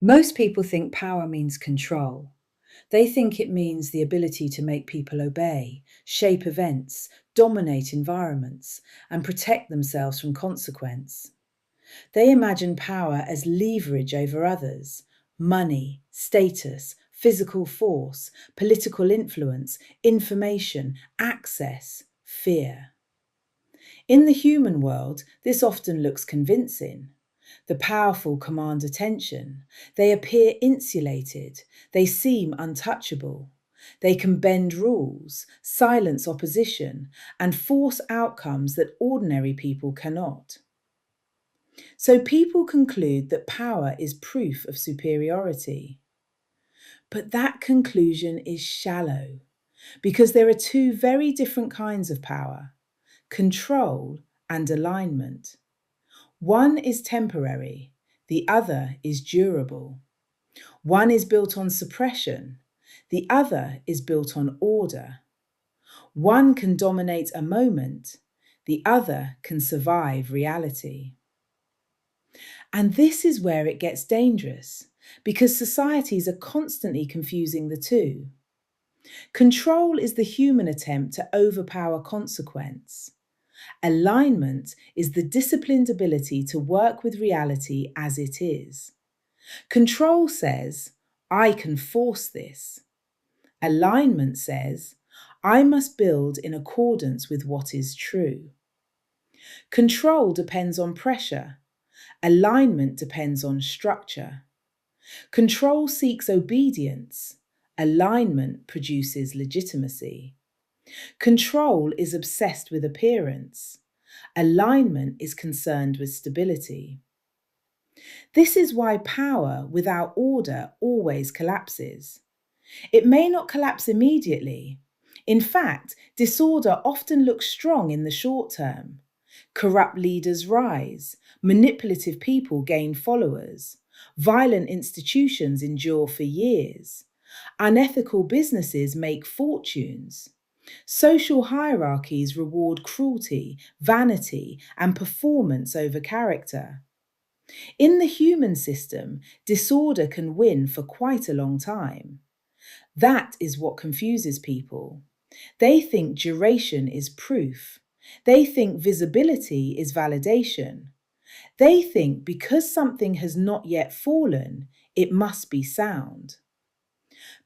Most people think power means control. They think it means the ability to make people obey, shape events, dominate environments, and protect themselves from consequence. They imagine power as leverage over others, money, status, physical force, political influence, information, access, fear. In the human world, this often looks convincing. The powerful command attention. They appear insulated. They seem untouchable. They can bend rules, silence opposition, and force outcomes that ordinary people cannot. So people conclude that power is proof of superiority. But that conclusion is shallow because there are two very different kinds of power: control and alignment. One is temporary, the other is durable. One is built on suppression, the other is built on order. One can dominate a moment, the other can survive reality. And this is where it gets dangerous, because societies are constantly confusing the two. Control is the human attempt to overpower consequence. Alignment is the disciplined ability to work with reality as it is. Control says, I can force this. Alignment says, I must build in accordance with what is true. Control depends on pressure. Alignment depends on structure. Control seeks obedience. Alignment produces legitimacy. Control is obsessed with appearance. Alignment is concerned with stability. This is why power without order always collapses. It may not collapse immediately. In fact, disorder often looks strong in the short term. Corrupt leaders rise, manipulative people gain followers, violent institutions endure for years, unethical businesses make fortunes. Social hierarchies reward cruelty, vanity, and performance over character. In the human system, disorder can win for quite a long time. That is what confuses people. They think duration is proof. They think visibility is validation. They think because something has not yet fallen, it must be sound.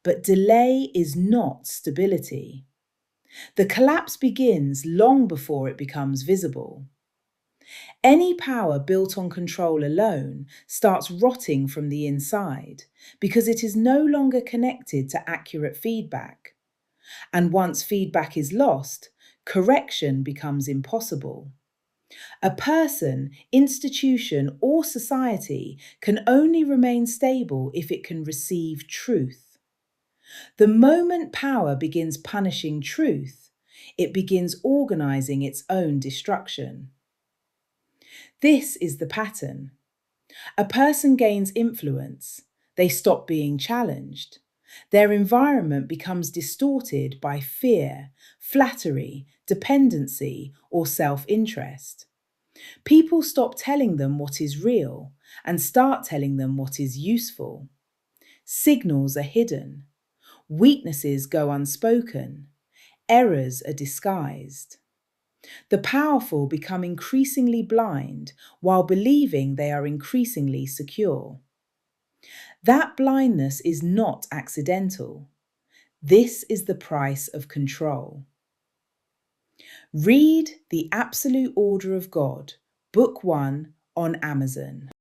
But delay is not stability. The collapse begins long before it becomes visible. Any power built on control alone starts rotting from the inside because it is no longer connected to accurate feedback. And once feedback is lost, correction becomes impossible. A person, institution, or society can only remain stable if it can receive truth. The moment power begins punishing truth, it begins organizing its own destruction. This is the pattern. A person gains influence. They stop being challenged. Their environment becomes distorted by fear, flattery, dependency, or self-interest. People stop telling them what is real and start telling them what is useful. Signals are hidden. Weaknesses go unspoken. Errors are disguised. The powerful become increasingly blind while believing they are increasingly secure. That blindness is not accidental. This is the price of control. Read The Absolute Order of God, Book 1 on Amazon.